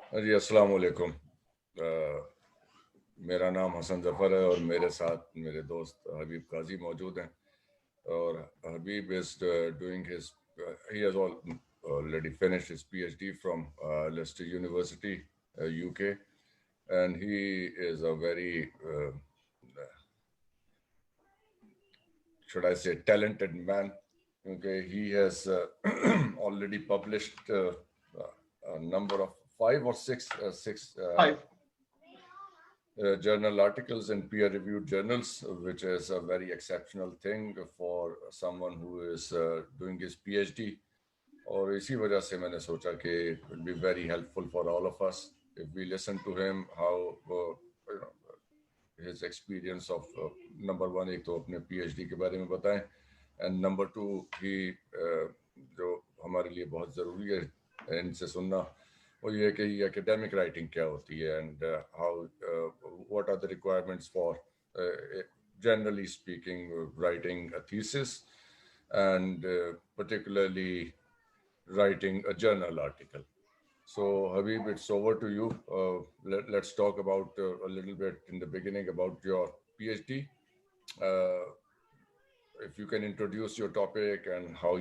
जी अस्सलाम वालेकुम। मेरा नाम हसन जफर है और मेरे साथ मेरे दोस्त हबीब काजी मौजूद हैं। और Habib is doing his he has already finished his PhD from Leicester University, UK, and he is a very should I say talented man. Okay, he has already published a number of five or six Five. journal articles in peer-reviewed journals, which is a very exceptional thing for someone who is doing his PhD. और इसी वजह से मैंने सोचा कि it will be very helpful for all of us if we listen to him how you know, his experience of number one एक तो अपने PhD के बारे में बताएं and number two ही जो हमारे लिए बहुत ज़रूरी है इनसे सुनना वो ये है कि academic writing क्या होती है and how what are the requirements for generally speaking writing a thesis and particularly writing a journal article. So, Habib, it's over to you. Let's talk about a little bit in the beginning about your PhD. Uh, if you can introduce your topic and how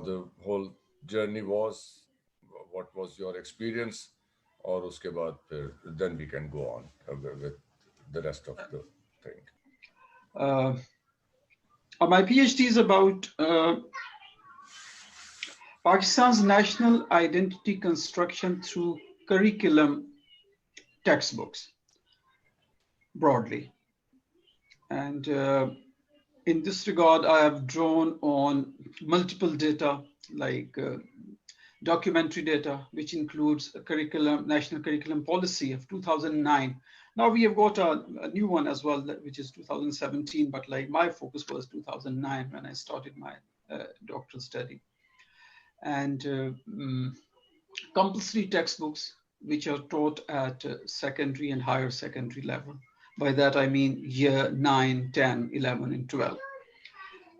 the whole journey was, what was your experience, और उसके बाद फिर then we can go on with the rest of the thing. My PhD is about Pakistan's national identity construction through curriculum textbooks, broadly. And in this regard, I have drawn on multiple data, like documentary data, which includes a national curriculum policy of 2009. Now we have got a new one as well, which is 2017, but like my focus was 2009 when I started my doctoral study. And compulsory textbooks, which are taught at secondary and higher secondary level. By that, I mean year 9, 10, 11, and 12.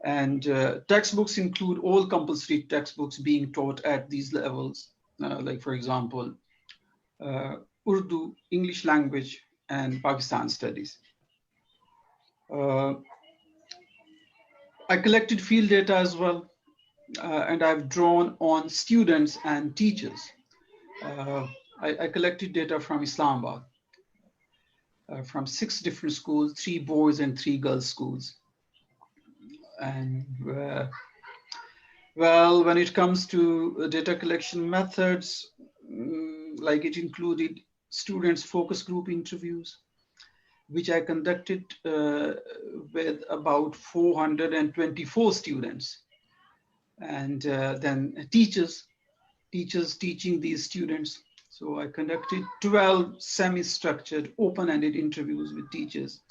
And textbooks include all compulsory textbooks being taught at these levels, like, for example, Urdu, English language, and Pakistan studies. I collected field data as well, and I've drawn on students and teachers. I collected data from Islamabad, from 6 different schools, 3 boys and 3 girls schools. And well, when it comes to data collection methods, like it included students' focus group interviews, which I conducted with about 424 students. And then teachers teaching these students. So I conducted 12 semi-structured, open-ended interviews with teachers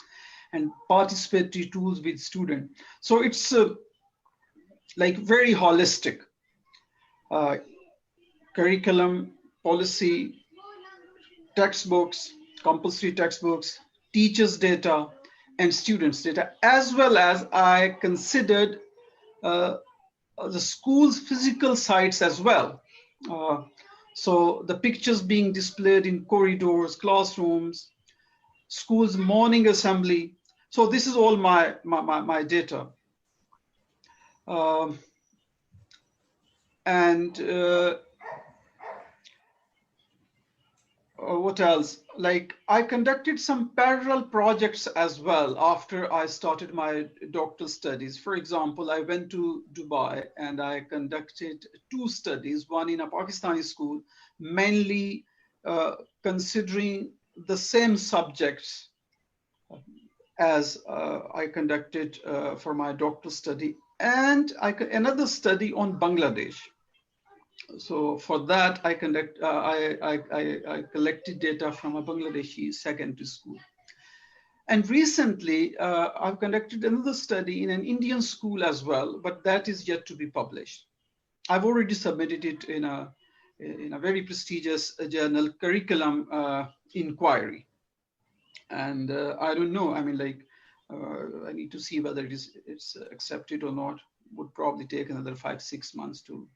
and participatory tools with students. So it's like very holistic. Curriculum, policy, textbooks, compulsory textbooks, teachers' data, and students' data, as well as I considered the school's physical sites as well. So the pictures being displayed in corridors, classrooms, school's morning assembly. So this is all my data. What else? Like I conducted some parallel projects as well after I started my doctoral studies. For example, I went to Dubai and I conducted 2 studies, one in a Pakistani school, mainly considering the same subjects as I conducted for my doctoral study, and another study on Bangladesh. So for that, I collected data from a Bangladeshi secondary school. And recently, I've conducted another study in an Indian school as well, but that is yet to be published. I've already submitted it in a very prestigious journal, Curriculum Inquiry. And I don't know, I mean, like, I need to see whether it's accepted or not. Would probably take another 5-6 months to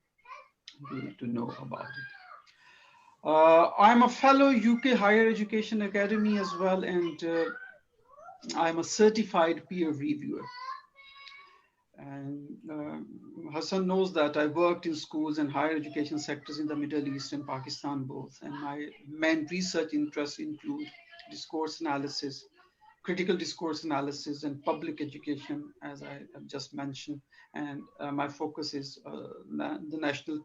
know about it. I'm a fellow UK Higher Education Academy as well, and I'm a certified peer reviewer. And Hassan knows that I worked in schools and higher education sectors in the Middle East and Pakistan both. And my main research interests include discourse analysis, critical discourse analysis, and public education, as I have just mentioned. And my focus is the national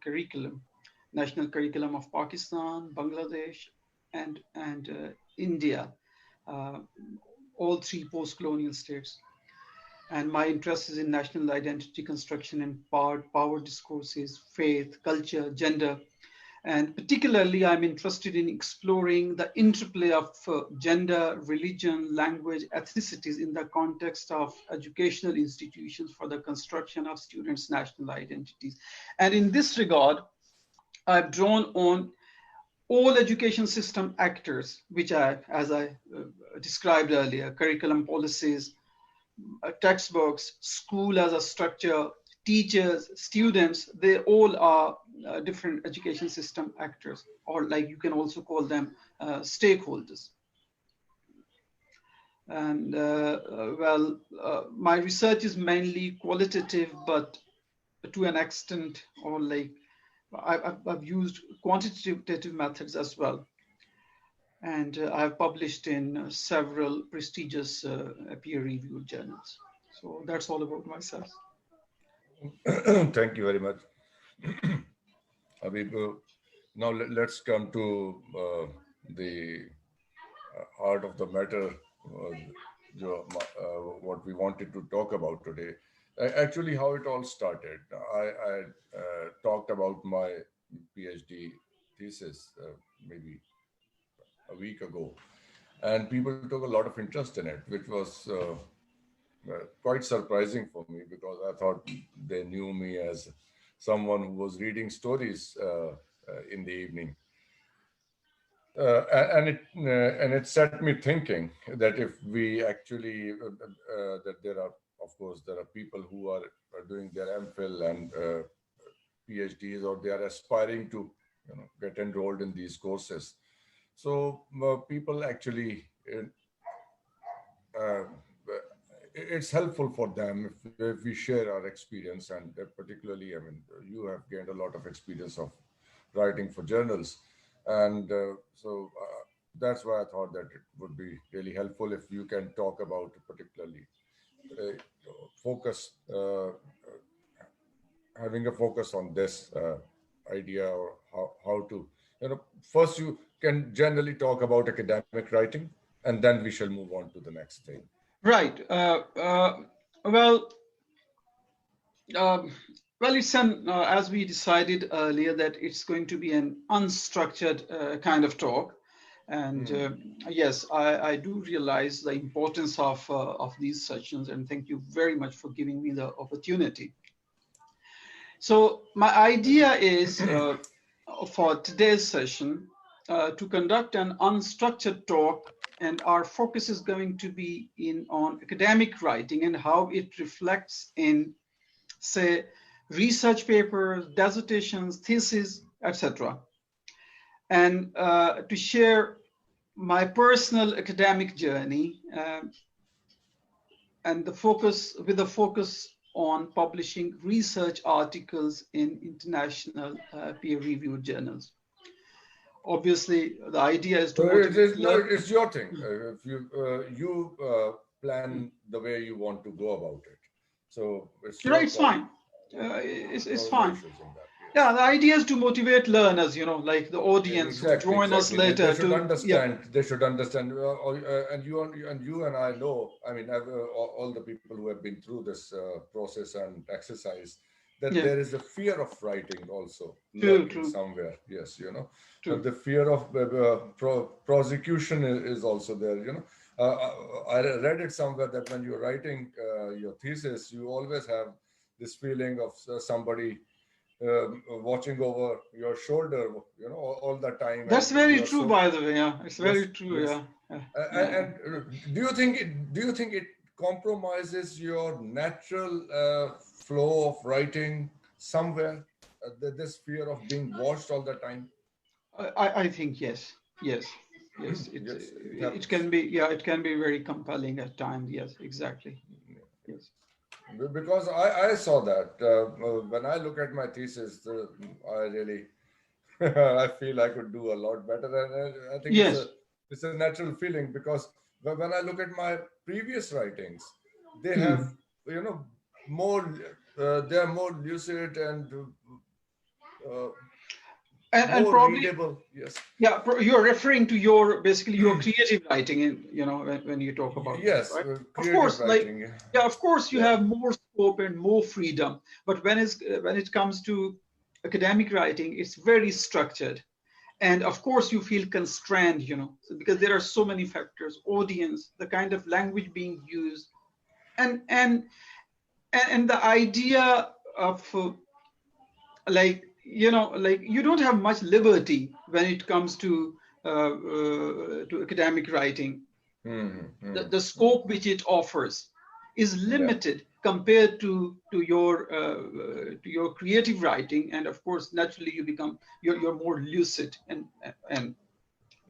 curriculum of Pakistan, Bangladesh, and India, uh, all three post-colonial states. And my interest is in national identity construction and power discourses, faith, culture, gender. And particularly, I'm interested in exploring the interplay of gender, religion, language, ethnicities in the context of educational institutions for the construction of students' national identities. And in this regard, I've drawn on all education system actors, which as I described earlier, curriculum policies, textbooks, school as a structure, teachers, students, they all are different education system actors, or like you can also call them stakeholders. And my research is mainly qualitative, but to an extent, or like I've used quantitative methods as well. And I've published in several prestigious peer-reviewed journals. So that's all about myself. Thank you very much. Habib, now let's come to the heart of the matter, what we wanted to talk about today. Actually, how it all started. I talked about my PhD thesis maybe a week ago, and people took a lot of interest in it, which was quite surprising for me because I thought they knew me as someone who was reading stories in the evening. And it set me thinking that if we actually that there are, of course, there are people who are doing their MPhil and PhDs, or they are aspiring to get enrolled in these courses. So people actually uh, it's helpful for them if we share our experience, and particularly, I mean, you have gained a lot of experience of writing for journals, and that's why I thought that it would be really helpful if you can talk about particularly uh, focus, having a focus on this idea, or how to, first you can generally talk about academic writing, and then we shall move on to the next thing. Right. Well, um, well, it's as we decided earlier that it's going to be an unstructured kind of talk. And yes, I do realize the importance of these sessions, and thank you very much for giving me the opportunity. So my idea is for today's session to conduct an unstructured talk, and our focus is going to be on academic writing and how it reflects in, say, research papers, dissertations, theses, etc. And to share my personal academic journey and the focus on publishing research articles in international peer-reviewed journals. Obviously, the idea is to it's your thing. If you plan the way you want to go about it, so it's your it's call. fine. It's fine. Issues in that, yes. Yeah, the idea is to motivate learners, like the audience who join us later. They should understand. They should understand. And you and I know. I mean, all the people who have been through this process and exercise, that there is a fear of writing also lurking somewhere. Yes, the fear of prosecution is also there. I read it somewhere that when you're writing your thesis, you always have this feeling of somebody watching over your shoulder, all the time. That's very true, by the way. Yeah, it's very true. Yes. And do you think it compromises your natural flow of writing somewhere? This fear of being watched all the time. I think yes, yes, yes. Yes, it It happens. can be, yeah, it can be very compelling at times. Yes, exactly. Yes. Because I saw that when I look at my thesis, I really I feel I could do a lot better, and I think Yes. it's a natural feeling because when I look at my previous writings, they have, Hmm. you know, more they are more lucid and uh, And more probably, readable. Yes, yeah, you're referring to your basically your creative writing, in when you talk about that, yes, right? Of creative course, like, writing. yeah, of course you Yeah. have more scope and more freedom, but when it comes to academic writing, it's very structured. And of course you feel constrained, because there are so many factors: audience, the kind of language being used, and and and the idea of like you don't have much liberty when it comes to academic writing. The scope which it offers is Yeah. limited compared to your creative writing, and of course naturally you're more lucid, and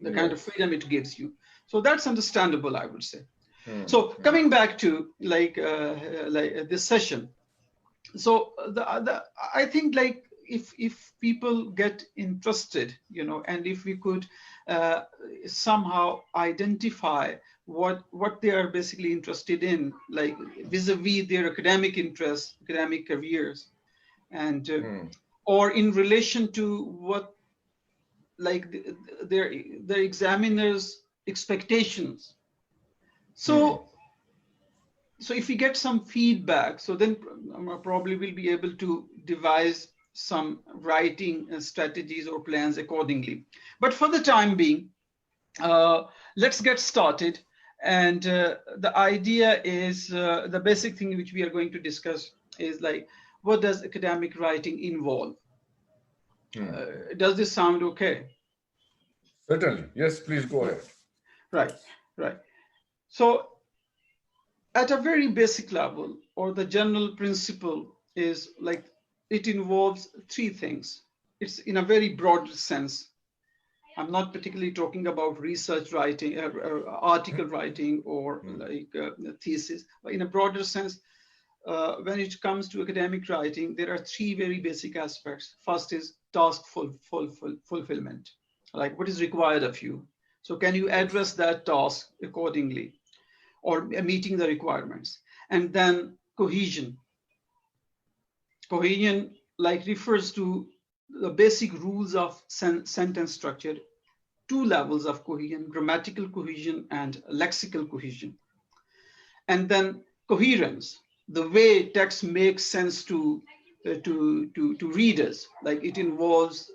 the kind of Yes. freedom it gives you. So that's understandable, I would say. Hmm. So coming back to like this session, so I think, like, if people get interested, and if we could uh, somehow identify what they are basically interested in, like vis-a-vis their academic interests, academic careers, and or in relation to what, like, their examiners expectations. Hmm. So if we get some feedback, so then probably we'll be able to devise some writing strategies or plans accordingly. But for the time being, let's get started. And the idea is, the basic thing which we are going to discuss is, like, what does academic writing involve? Does this sound okay? Certainly. Yes, please go Yeah. ahead. Right, right. So at a very basic level, or the general principle is, like, it involves three things. It's in a very broad sense. I'm not particularly talking about research writing, article writing, or like thesis, but in a broader sense, when it comes to academic writing, there are three very basic aspects. First is task fulfillment, like what is required of you. So can you Yes. address that task accordingly, or meeting the requirements? And then cohesion. Cohesion, like, refers to the basic rules of sentence structure. Two levels of cohesion: grammatical cohesion and lexical cohesion. And then coherence, the way text makes sense to readers. Like, it involves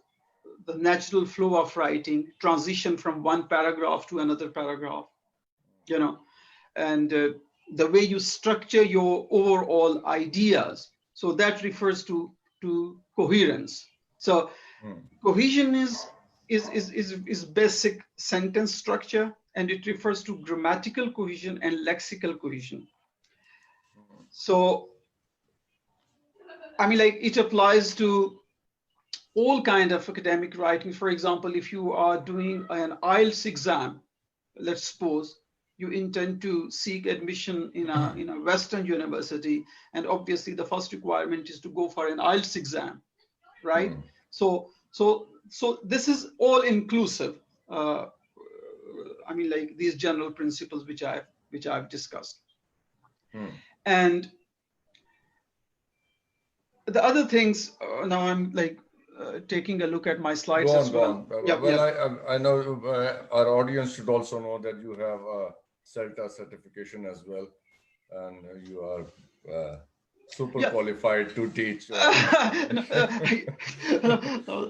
the natural flow of writing, transition from one paragraph to another paragraph, you know and the way you structure your overall ideas. So that refers to coherence. So cohesion is basic sentence structure, and it refers to grammatical cohesion and lexical cohesion. So I mean, like, it applies to all kind of academic writing. For example, if you are doing an IELTS exam, let's suppose you intend to seek admission in a Western university, and obviously the first requirement is to go for an IELTS exam, right? So this is all inclusive. Uh, I mean, like, these general principles which I've discussed. And the other things, now I'm like taking a look at my slides Go on, as go well. on. Yep, Well, yep. I know our audience should also know that you have a CELTA certification as well, and you are super Yeah. qualified to teach. No,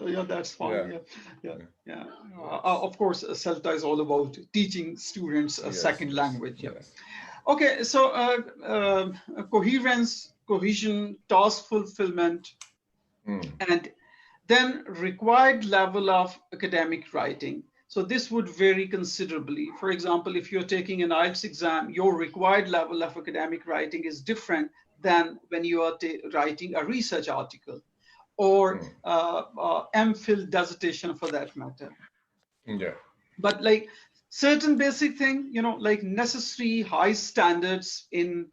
yeah, that's fine. Yeah. Yeah, yeah, Yeah. yeah. Yes. Of course, CELTA is all about teaching students a Yes. second Yes. language. Yeah. Yes. Okay, so coherence, cohesion, task fulfillment, and then required level of academic writing. So this would vary considerably. For example, if you're taking an IELTS exam, your required level of academic writing is different than when you are writing a research article. or Mphil dissertation for that matter. Yeah. But like certain basic thing, you know, like necessary high standards in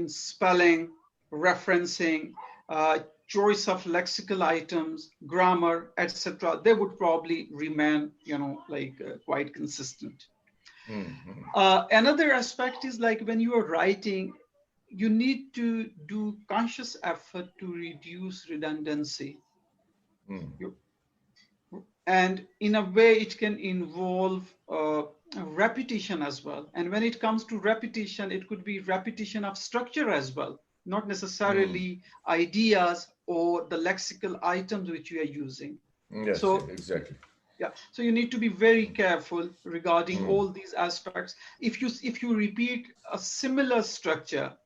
spelling, referencing, choice of lexical items, grammar, etc., they would probably remain, you know, like quite consistent. Another aspect is like when you are writing, you need to do conscious effort to reduce redundancy. And in a way, it can involve repetition as well. And when it comes to repetition, it could be repetition of structure as well, not necessarily ideas or the lexical items which you are using. Yes, so exactly. Yeah, so you need to be very careful regarding all these aspects. If you repeat a similar structure,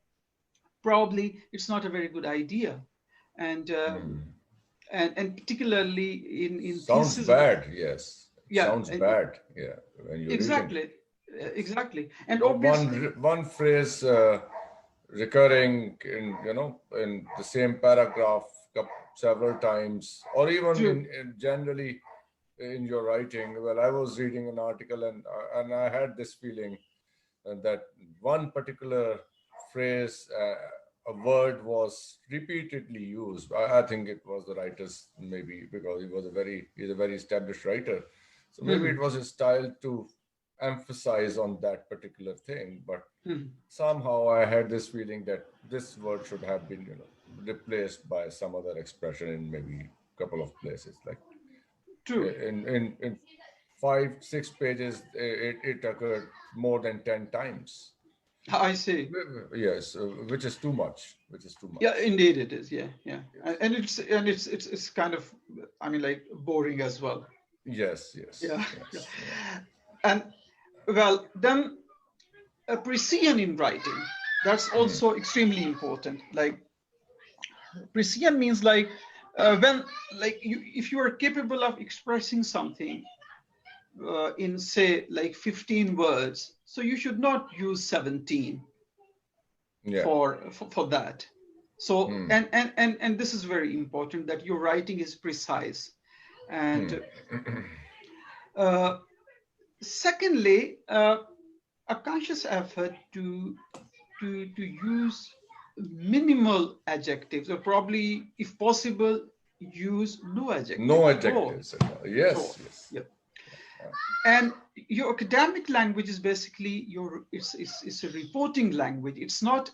probably it's not a very good idea. And and particularly in Sounds thesis. bad, yes. Yeah, Sounds bad, yeah, when you're reading. exactly. Exactly. And obviously One phrase recurring in, you know, in the same paragraph several times, or even in generally in your writing. Well, I was reading an article and I had this feeling that one particular phrase, a word was repeatedly used. I think it was the writer's, maybe because he's a very established writer. So maybe it was his style to emphasize on that particular thing. But somehow I had this feeling that this word should have been, you know, replaced by some other expression in maybe a couple of places. Like in 5-6 pages, it occurred more than 10 times. I see. Yes, which is too much. Yeah, indeed it is. Yeah, yeah. Yes. And it's kind of, I mean, like boring as well. Yes. Yeah. Yes. And well, then precision in writing, that's also extremely important. Like precision means like when like if you are capable of expressing something in say like 15 words, so you should not use 17 for that. So and this is very important, that your writing is precise. And secondly, a conscious effort to use minimal adjectives, or probably, if possible, use no adjectives. No adjectives. Yes. Yep. And your academic language is basically it's a reporting language. It's not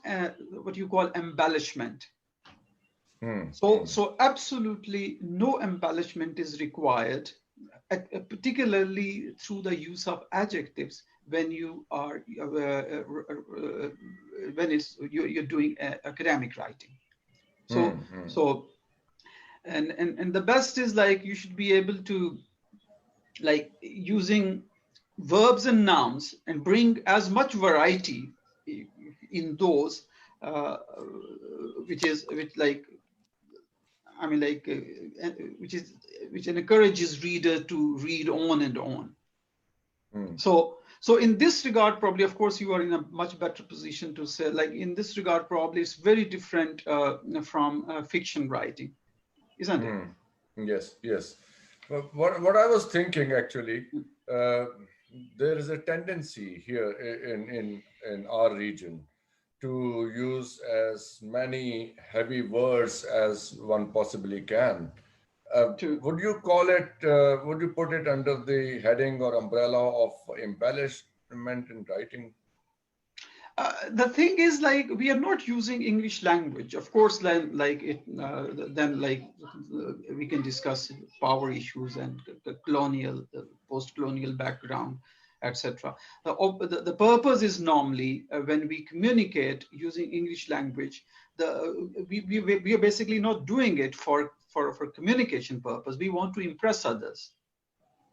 what you call embellishment. So absolutely no embellishment is required, particularly through the use of adjectives when you are you're doing academic writing. So and the best is like you should be able to like using verbs and nouns and bring as much variety in those which encourages reader to read on and on. So in this regard, probably, of course, you are in a much better position to say, like, in this regard, probably it's very different from fiction writing, isn't it? Yes. What I was thinking, actually, there is a tendency here in our region to use as many heavy words as one possibly can. Would you call it, would you put it under the heading or umbrella of embellishment in writing? The thing is, like, we are not using English language. Of course, then we can discuss power issues and the colonial, post-colonial background, etc. The purpose is normally when we communicate using English language, we are basically not doing it for communication purpose. We want to impress others.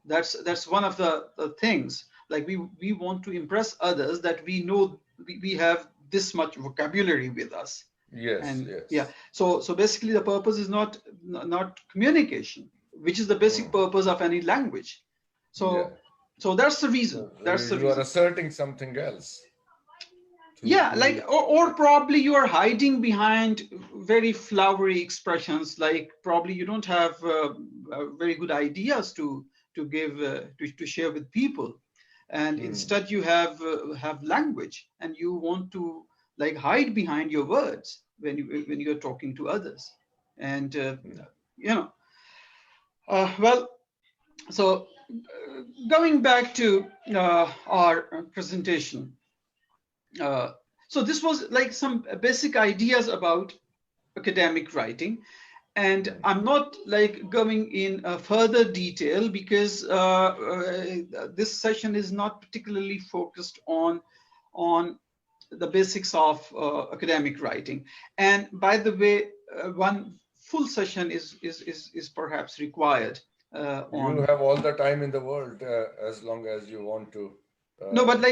That's one of the things. Like we want to impress others that we know we have this much vocabulary with us. Yes. Yeah. So basically the purpose is not communication, which is the basic purpose of any language. So that's the reason. You are asserting something else. Yeah, like, or probably you are hiding behind very flowery expressions, like probably you don't have very good ideas to give to share with people, and instead you have language, and you want to like hide behind your words when you're talking to others, and you know, well, so going back to our presentation. So this was like some basic ideas about academic writing, and I'm not like going in further detail because this session is not particularly focused on the basics of academic writing. And by the way, one full session is perhaps required. You have all the time in the world as long as you want to. No, but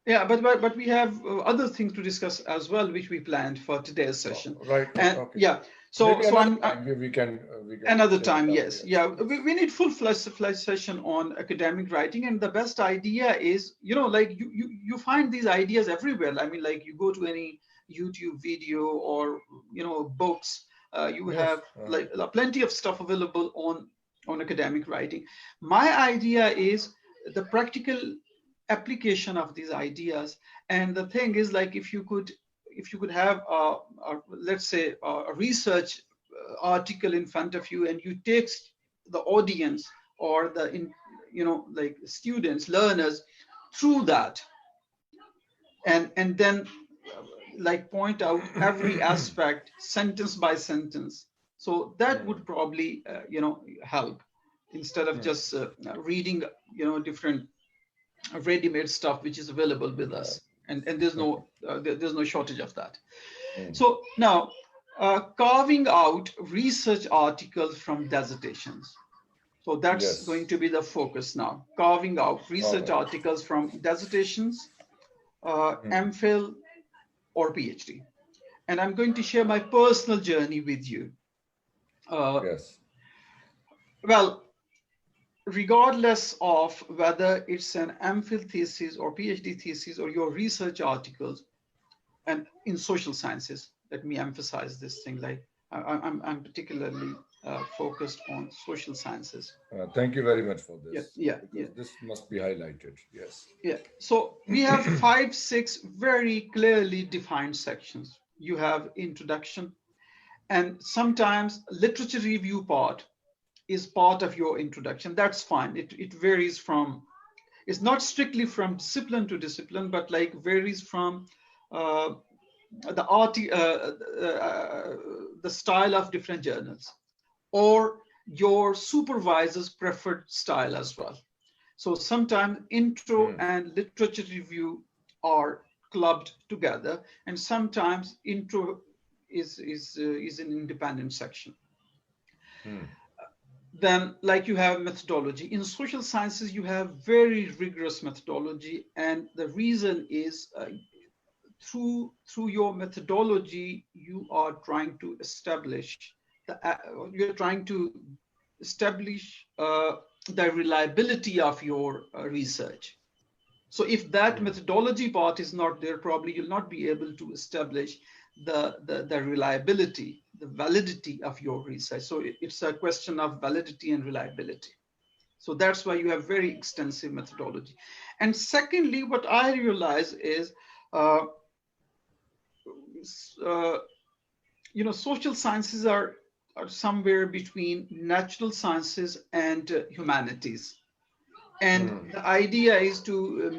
yeah, but we have other things to discuss as well, which we planned for today's session. Right. And okay. yeah, so we can another time. Yes. Yeah, we need full-fledged session on academic writing, and the best idea is, you know, like you find these ideas everywhere. I mean, like you go to any YouTube video or, you know, books. You have like plenty of stuff available on academic writing. My idea is the practical application of these ideas, and the thing is, like, if you could have let's say a research article in front of you, and you take the audience or you know, like students, learners through that, and then like point out every aspect sentence by sentence, so that would probably you know, help, instead of just reading, you know, different ready-made stuff which is available with us, and there's no shortage of that. So now carving out research articles from dissertations, so that's going to be the focus now, carving out research articles from dissertations, MPhil or PhD, and I'm going to share my personal journey with you. Well, regardless of whether it's an MPhil thesis or PhD thesis or your research articles, and in social sciences, let me emphasize this thing, like I'm particularly focused on social sciences. Thank you very much for this. Yeah. This must be highlighted. Yes. Yeah. So we have 5-6 very clearly defined sections. You have introduction, and sometimes literature review part is part of your introduction. That's fine. It varies from, it's not strictly from discipline to discipline, but like varies from the style of different journals, or your supervisor's preferred style as well. So sometimes intro and literature review are clubbed together, and sometimes intro is an independent section. Then, like, you have methodology. In social sciences, you have very rigorous methodology, and the reason is through your methodology, you are trying to establish the reliability of your research. So if that methodology part is not there, probably you'll not be able to establish the reliability, the validity of your research. So it's a question of validity and reliability. So that's why you have very extensive methodology. And secondly, what I realize is, you know, social sciences are somewhere between natural sciences and humanities. And the idea is to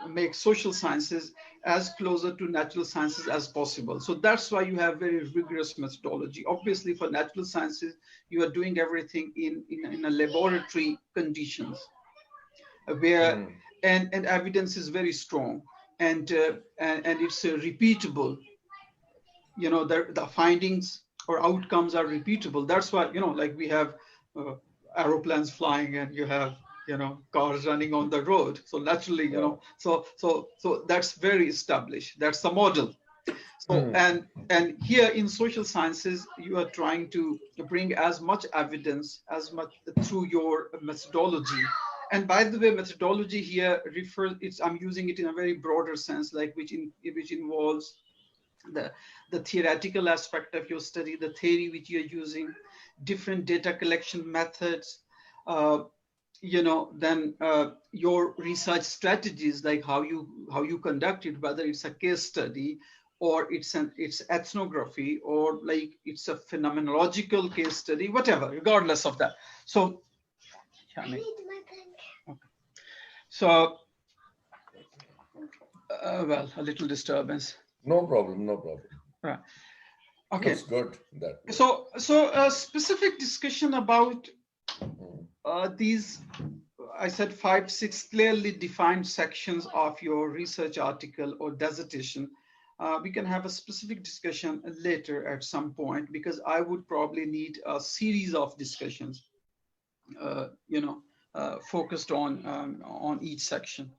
make social sciences as closer to natural sciences as possible. So that's why you have very rigorous methodology. Obviously, for natural sciences, you are doing everything in a laboratory conditions, where and evidence is very strong, and it's repeatable. You know, the findings or outcomes are repeatable. That's why, you know, like we have aeroplanes flying, and you have, you know, cars running on the road. So naturally, you know, so that's very established. That's the model. So and here in social sciences, you are trying to bring as much evidence as much through your methodology And by the way, methodology here I'm using it in a very broader sense, like which involves the theoretical aspect of your study, the theory which you're using, different data collection methods, then your research strategies, like how you conduct it, whether it's a case study or it's ethnography, or like it's a phenomenological case study, whatever, regardless of that. So, I need my pen. Okay. So, well, a little disturbance. No problem, no problem. Right. Okay. Looks good. So a specific discussion about these, I said 5-6 clearly defined sections of your research article or dissertation. We can have a specific discussion later at some point, because I would probably need a series of discussions, focused on each section.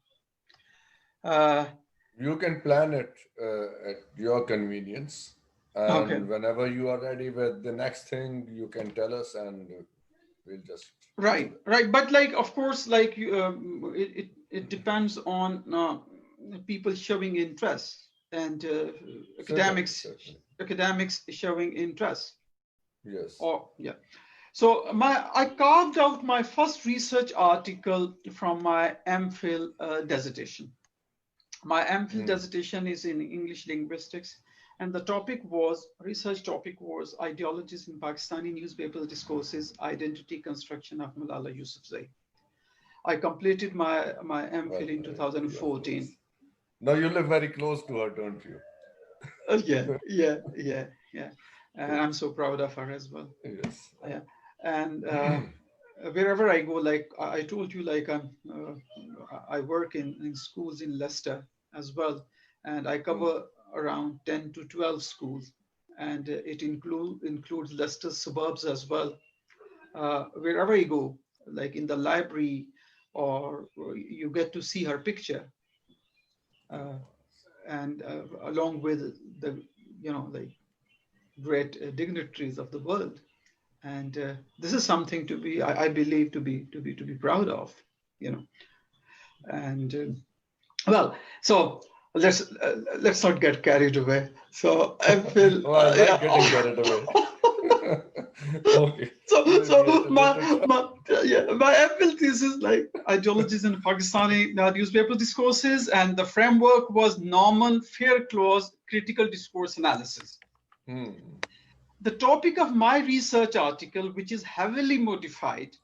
You can plan it at your convenience. And okay, whenever you are ready with the next thing, you can tell us and we'll just... Right. But like, of course, like it depends on people showing interest and academics showing interest. Yes. So I carved out my first research article from my MPhil dissertation. My MPhil dissertation is in English linguistics, and the research topic was ideologies in Pakistani newspaper discourses, identity construction of Malala Yousafzai. I completed my MPhil in 2014. Now you live very close to her, don't you? Yeah. And I'm so proud of her as well. Yes. Yeah. And wherever I go, like I told you, like I work in schools in Leicester as well, and I cover around 10 to 12 schools, and it includes Leicester suburbs as well. Wherever you go, like in the library, or you get to see her picture, and along with the like great dignitaries of the world. And this is something to be, I believe, to be proud of, And well, so let's not get carried away. So I feel getting carried away. Okay. So my MPhil thesis, like ideologies in Pakistani newspaper discourses, and the framework was normal, fair clause, critical discourse analysis. The topic of my research article, which is heavily modified,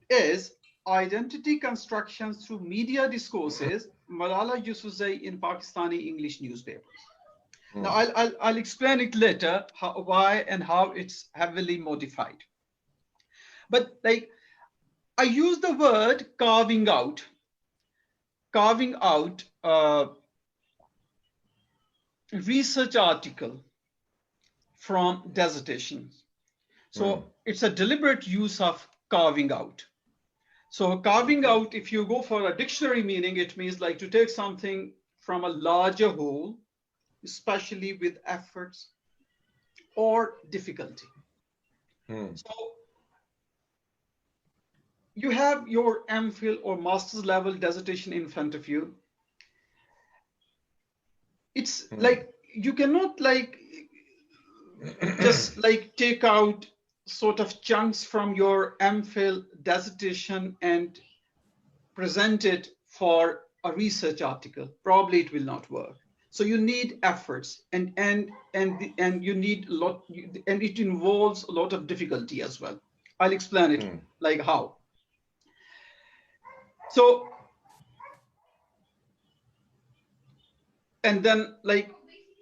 is identity construction through media discourses, Malala Yousafzai in Pakistani English newspapers. Now, I'll explain it later, why and how it's heavily modified. But like, I use the word carving out research article from dissertations. So it's a deliberate use of carving out. So carving out, if you go for a dictionary meaning, it means like to take something from a larger whole, especially with efforts or difficulty. So you have your MPhil or master's level dissertation in front of you. It's like, you cannot like just like take out sort of chunks from your MPhil dissertation and present it for a research article. Probably it will not work. So you need efforts, and you need a lot, and it involves a lot of difficulty as well. I'll explain it like how. So, and then like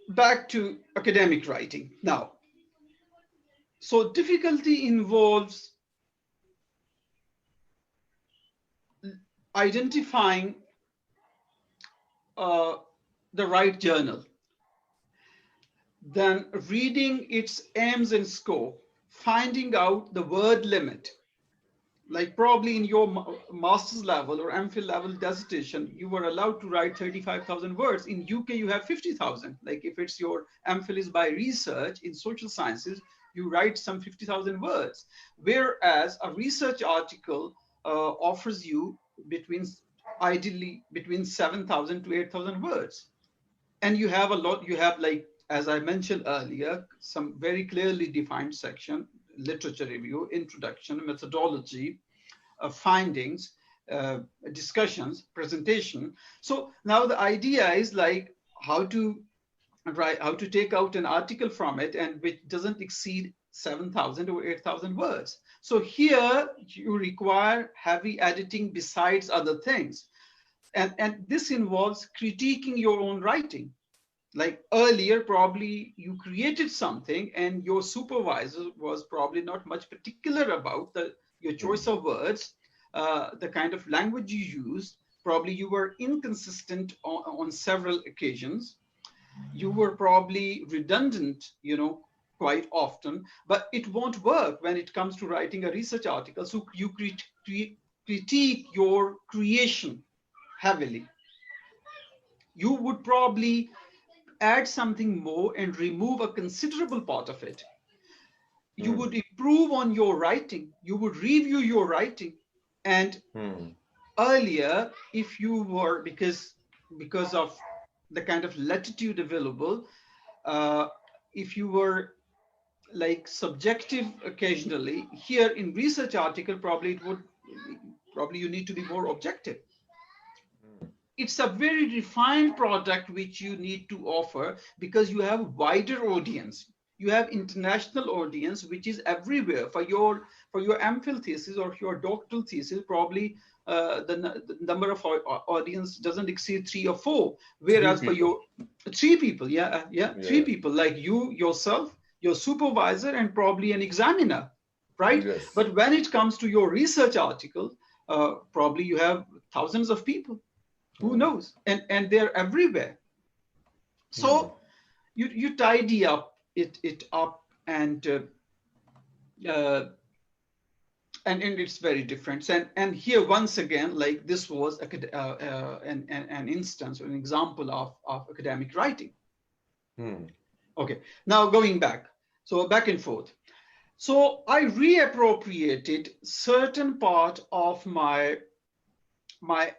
back to academic writing now. So difficulty involves identifying the right journal, then reading its aims and scope, finding out the word limit. Like probably in your master's level or MPhil level dissertation, you were allowed to write 35,000 words. In UK, you have 50,000. Like if it's your MPhil is by research in social sciences, you write some 50,000 words. Whereas a research article offers you ideally between 7,000 to 8,000 words. And you have like, as I mentioned earlier, some very clearly defined section: literature review, introduction, methodology, findings, discussions, presentation. So now the idea is like how to take out an article from it and which doesn't exceed 7,000 or 8,000 words. So here you require heavy editing besides other things. And this involves critiquing your own writing. Like earlier, probably you created something and your supervisor was probably not much particular about your choice of words, the kind of language you used. Probably you were inconsistent on several occasions. You were probably redundant, quite often, but it won't work when it comes to writing a research article. So you critique your creation heavily. You would probably add something more and remove a considerable part of it. You would improve on your writing. You would review your writing. And earlier, if you were, because of the kind of latitude available, if you were like subjective occasionally, here in research article, probably you need to be more objective. It's a very refined product which you need to offer because you have wider audience. You have international audience, which is everywhere. For your MPhil thesis or your doctoral thesis, probably the number of audience doesn't exceed 3 or 4. Whereas for your 3 people, three people, like you, yourself, your supervisor, and probably an examiner, right? Yes. But when it comes to your research article, probably you have thousands of people. Who knows? And they're everywhere. So you tidy it up and it's very different. And here once again, like this was an instance or an example of academic writing. Okay, now going back. So back and forth. So I reappropriated certain part of my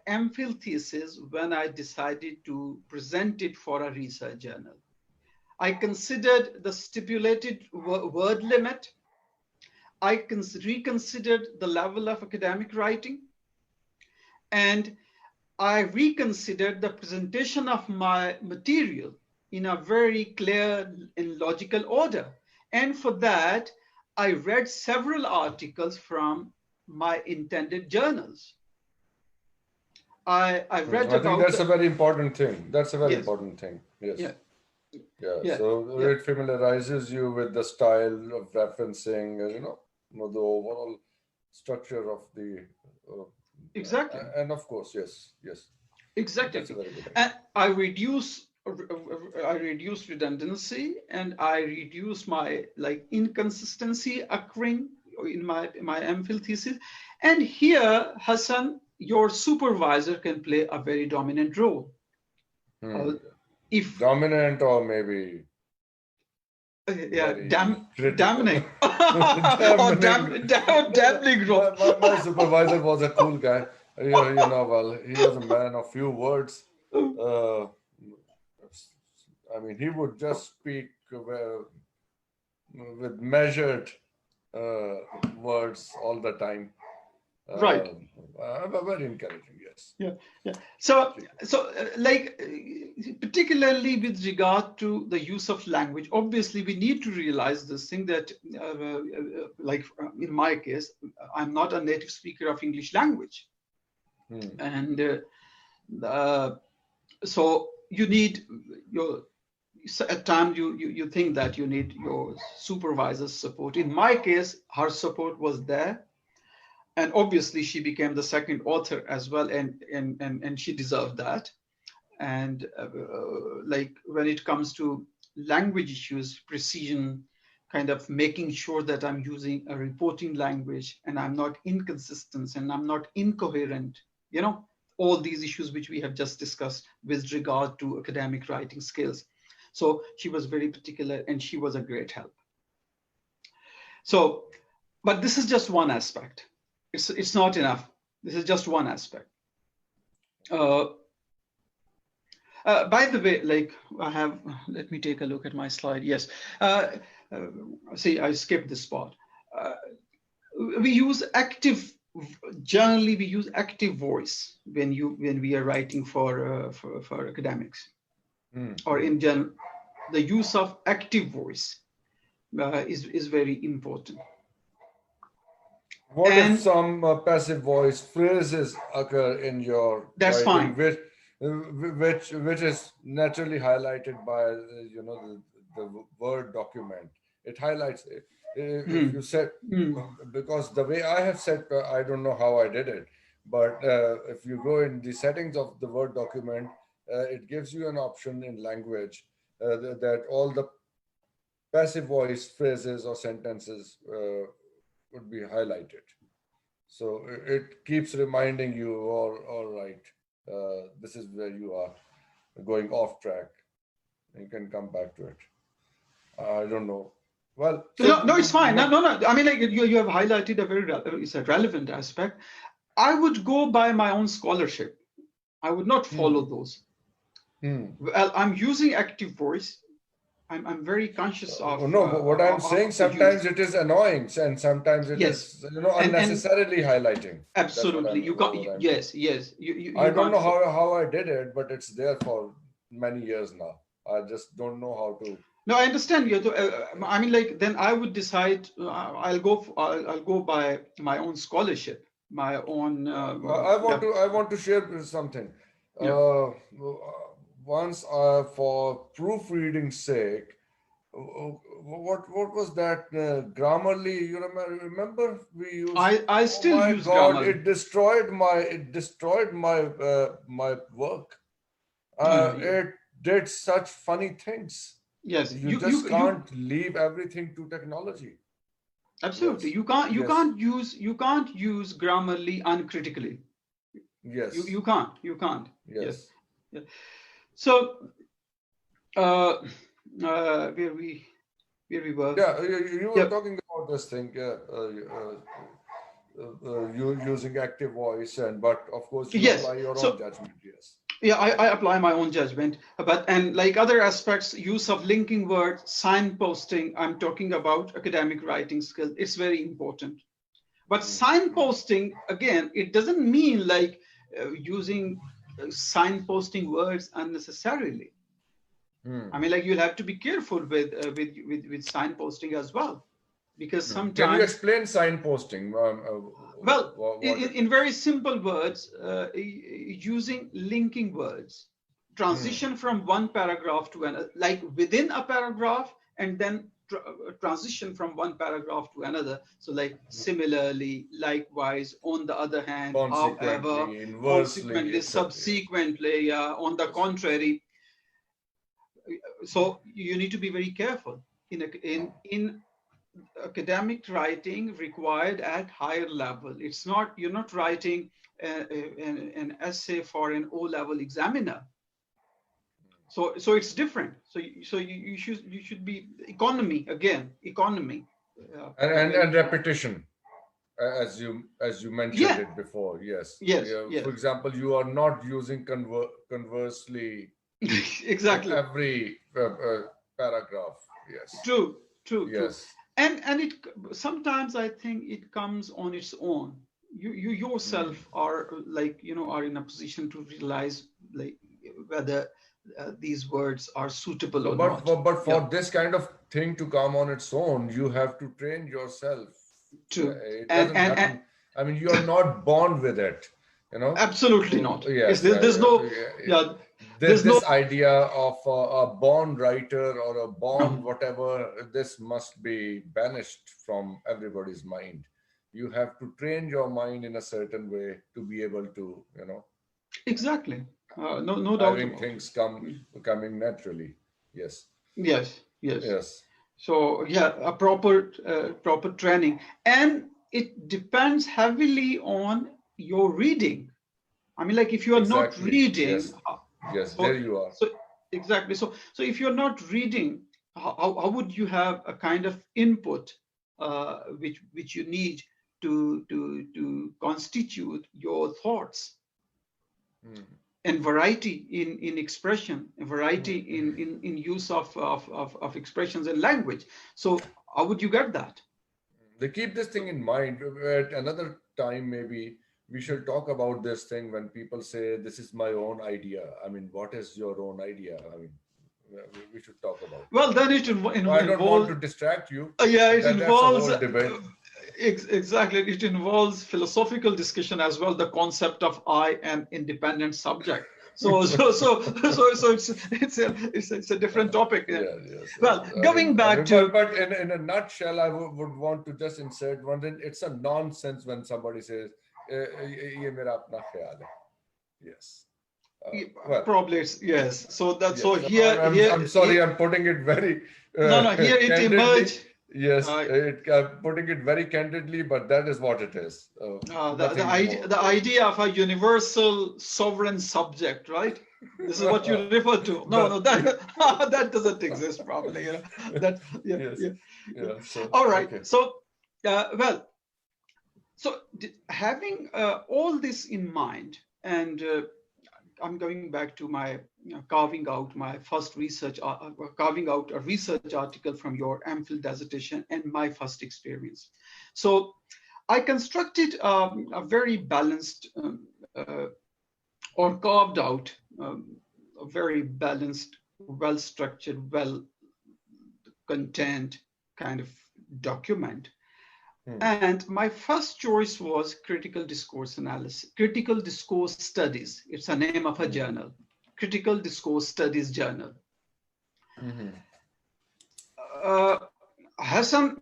MPhil thesis when I decided to present it for a research journal. I considered the stipulated word limit. I reconsidered the level of academic writing. And I reconsidered the presentation of my material in a very clear and logical order. And for that, I read several articles from my intended journals. I read about. I think that's a very important thing. That's a very important thing. Yes. Yeah. So it familiarizes you with the style of referencing, the overall structure of the. Exactly. And of course, yes. Exactly. That's a very good thing. And I reduce redundancy, and I reduce my inconsistency occurring in my MPhil thesis. And here, Hasan, your supervisor can play a very dominant role. If dominant or maybe damning or damning role. My supervisor was a cool guy. Well, he was a man of few words. I mean, he would just speak with measured words all the time. Right. Very encouraging, yes. Yeah. So particularly with regard to the use of language, obviously we need to realize this thing that, in my case, I'm not a native speaker of English language. And so you need at times you think that you need your supervisor's support. In my case, her support was there. And obviously, she became the second author as well, and she deserved that. And when it comes to language issues, precision, kind of making sure that I'm using a reporting language and I'm not inconsistent and I'm not incoherent, all these issues which we have just discussed with regard to academic writing skills. So she was very particular and she was a great help. So, but this is just one aspect. It's not enough. This is just one aspect. By the way, like I have, let me take a look at my slide. Yes. See, I skipped this part. We use active, generally we use active voice when we are writing for academics. Or in general, the use of active voice is very important. What if some passive voice phrases occur in your that's writing, fine. which is naturally highlighted by the Word document? It highlights it. If you said, because the way I have said, I don't know how I did it, but if you go in the settings of the Word document, it gives you an option in language that all the passive voice phrases or sentences would be highlighted. So it keeps reminding you, all right, this is where you are going off track. You can come back to it. I don't know. Well, so no, it's fine. No. I mean, like you have highlighted a very it's a relevant aspect. I would go by my own scholarship. I would not follow those. Well, I'm using active voice. I'm very conscious of. No, but what I'm saying, sometimes it is annoying, and sometimes it is unnecessarily highlighting. Absolutely, you can't. Yes. I don't know how I did it, but it's there for many years now. I just don't know how to. No, I understand you. I mean, like then I would decide. I'll go by my own scholarship, my own. I want to share something. Once, for proofreading's sake, what was that Grammarly? You remember we used. I still use Grammarly. It destroyed my my work. It did such funny things. Yes, you just can't leave everything to technology. Absolutely, yes. You can't use Grammarly uncritically. Yes, you can't. Yes. Yeah. So, where we were. Yeah, you were talking about this thing. You using active voice, but of course you apply your own judgment. Yes. Yeah, I apply my own judgment, and like other aspects, use of linking words, signposting. I'm talking about academic writing skills. It's very important. But signposting, again, it doesn't mean like using signposting words unnecessarily. I mean, like you'll have to be careful with signposting as well, because sometimes. Can you explain signposting? Well, in very simple words, using linking words, transition from one paragraph to another, like within a paragraph, and then transition from one paragraph to another. So like similarly, likewise, on the other hand, however, consequently, subsequently, on the contrary. So you need to be very careful in academic writing required at higher level. It's not, you're not writing an essay for an O-level examiner. So it's different. So you should be economy again, and repetition, as you mentioned it before. Yes. For example, you are not using conversely exactly every paragraph. Yes. True. Yes. And it sometimes I think it comes on its own. You yourself are like, are in a position to realize like whether these words are suitable or not. But for this kind of thing to come on its own, you have to train yourself. True. It doesn't happen. I mean, you are not born with it. Absolutely not. Yes. There's no. There's this idea of a born writer or a born whatever. This must be banished from everybody's mind. You have to train your mind in a certain way to be able to, Exactly. No doubt. Having things coming naturally. Yes. Yes. So a proper training, and it depends heavily on your reading. I mean, like if you are not reading. Yes, there you are. So exactly. So if you're not reading, how would you have a kind of input which you need to constitute your thoughts. Mm. And variety in expression, and variety in use of expressions and language. So how would you get that? They keep this thing in mind. At another time, maybe we shall talk about this thing when people say, "This is my own idea." I mean, what is your own idea? I mean, we should talk about it. Well, then it I don't want involves, to distract you. yeah, it That's a involves whole debate. exactly. It involves philosophical discussion as well. The concept of I am independent subject. So it's a different topic. Yeah, yes. Well, going back to, but in a nutshell, I would want to just insert one thing. It's a nonsense when somebody says, "Ye mera apna khayal hai." Yes. Well, probably it's, yes. So that's yes. so So here I'm sorry. I'm putting it very no here it candidly. emerged. Yes, putting it very candidly, but that is what it is. The idea of a universal sovereign subject, right? This is what you refer to. No, that that doesn't exist probably. You know that. Yeah, yes. yeah. So, all right. okay. So, well, so having all this in mind, and I'm going back to my carving out my first research, carving out a research article from your MPhil dissertation and my first experience. So I constructed a very balanced or carved out a very balanced, well-structured, well-contained kind of document. And my first choice was critical discourse analysis, critical discourse studies. It's the name of a journal, critical discourse studies journal. Hasan,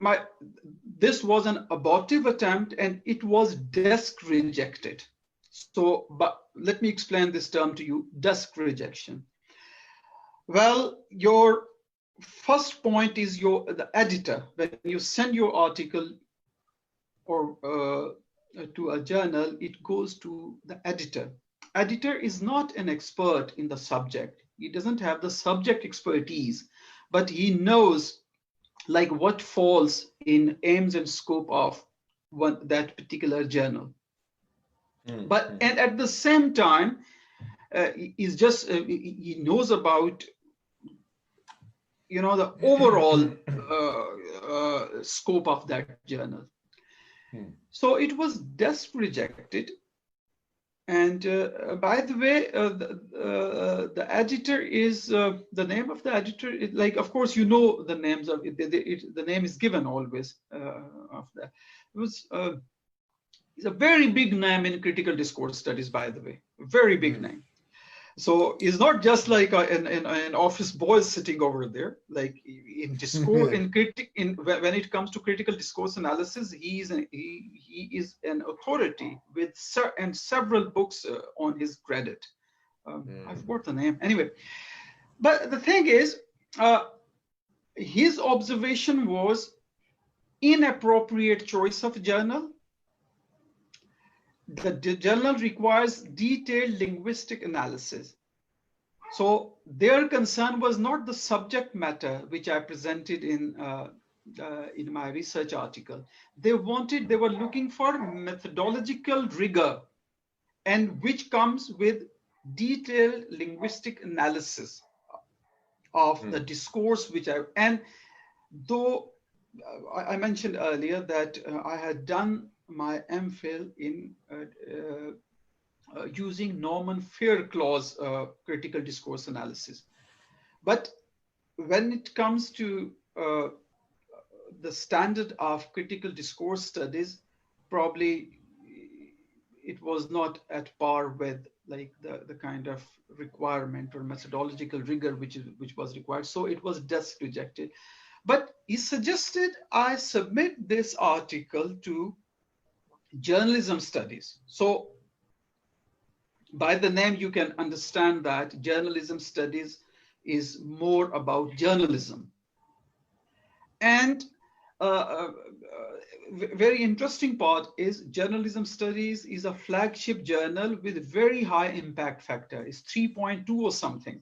this was an abortive attempt and it was desk rejected. So, but let me explain this term to you, desk rejection. Well, your first point is the editor. When you send your article or to a journal, it goes to the editor. Editor is not an expert in the subject. He doesn't have the subject expertise, but he knows like what falls in aims and scope of that particular journal. But and at the same time, he's just he knows about the overall scope of that journal. So it was desk rejected. And by the way, the editor is the name of the editor. Like, of course, the names of it. The name is given always of that. It was it's a very big name in critical discourse studies, by the way, very big name. So it's not just like an office boy sitting over there. Like in discourse, when it comes to critical discourse analysis, he is an authority with several books on his credit. I forgot the name anyway. But the thing is, his observation was inappropriate choice of journal. The journal requires detailed linguistic analysis. So their concern was not the subject matter, which I presented in my research article. They were looking for methodological rigor, and which comes with detailed linguistic analysis of the discourse, and though I mentioned earlier that I had done my MPhil in using Norman Fairclaw's critical discourse analysis. But when it comes to the standard of critical discourse studies, probably it was not at par with like the kind of requirement or methodological rigor which was required. So it was desk rejected. But he suggested I submit this article to journalism studies. So by the name, you can understand that journalism studies is more about journalism. And very interesting part is journalism studies is a flagship journal with very high impact factor. It's 3.2 or something,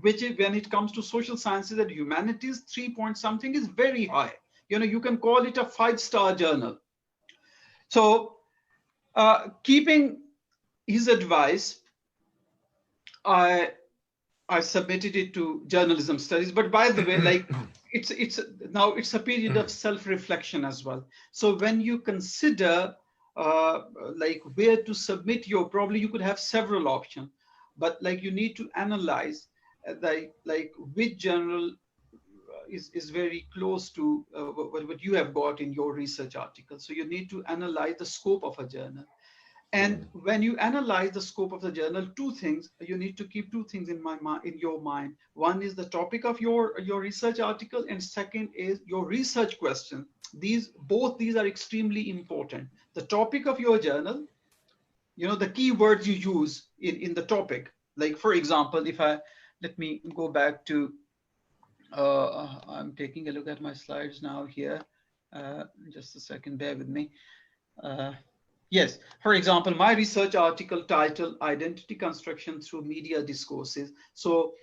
which is, when it comes to social sciences and humanities, 3 point something is very high. You can call it a 5-star journal. So Keeping his advice, I submitted it to journalism studies. But by the way, like it's now it's a period of self-reflection as well. So when you consider like where to submit your, probably you could have several options, but like you need to analyze like which journal is very close to what you have got in your research article. So you need to analyze the scope of a journal. And when you analyze the scope of the journal, two things, you need to keep two things in your mind. One is the topic of your research article, and second is your research question. Both these are extremely important. The topic of your journal, you know, the keywords you use in the topic. Like for example, let me go back to, I'm taking a look at my slides now here. Just a second, bear with me. Yes, for example, my research article titled Identity Construction Through Media Discourses. So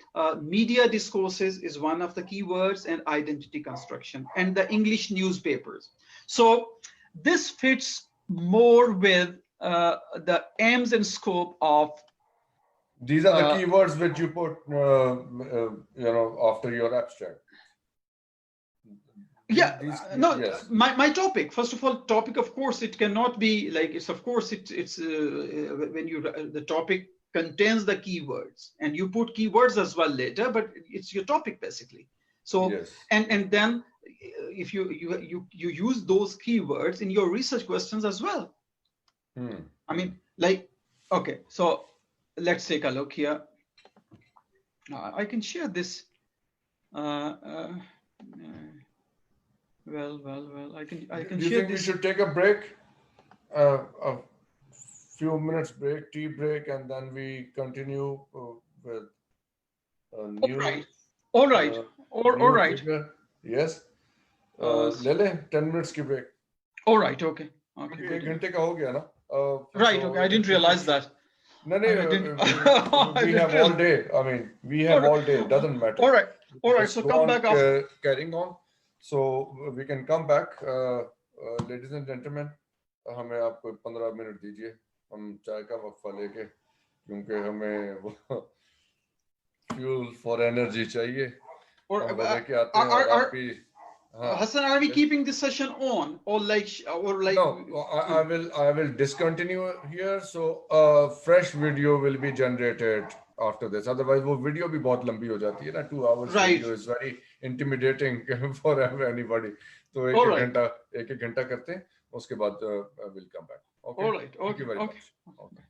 media discourses is one of the keywords, and identity construction, and the English newspapers. So this fits more with the aims and scope of. These are the keywords which you put, you know, after your abstract. Yeah, yes. My topic, first of all, topic, of course, it cannot be like, it's of course it's when you, the topic contains the keywords, and you put keywords as well later, but it's your topic basically. So yes. and then if you use those keywords in your research questions as well. I mean, like, okay, so let's take a look here. I can share this. Well, I can share this. Do you think we should take a break? A few minutes break, tea break, and then we continue with a new. All right. Figure. Yes. Lele, 10 minutes की break. All right. Okay. एक घंटे का हो गया ना? Right. Okay. I didn't realize that. No, we have all day. I mean, we have all day. It doesn't matter. All right. So come back after. Carrying on. So we can come back, ladies and gentlemen. हमें आप 15 minute दीजिए, हम चाय का वक्फा लेके, क्योंकि हमें fuel for energy चाहिए. Hasan, are we keeping this session on, or like? No, I will discontinue here. So fresh video will be generated after this. Otherwise, वो video भी बहुत लंबी हो जाती है ना. 2 hours video is very intimidating for anybody. तो एक घंटा करते हैं. उसके बाद we'll come back. Okay. All right. Okay. Thank you very much. Okay.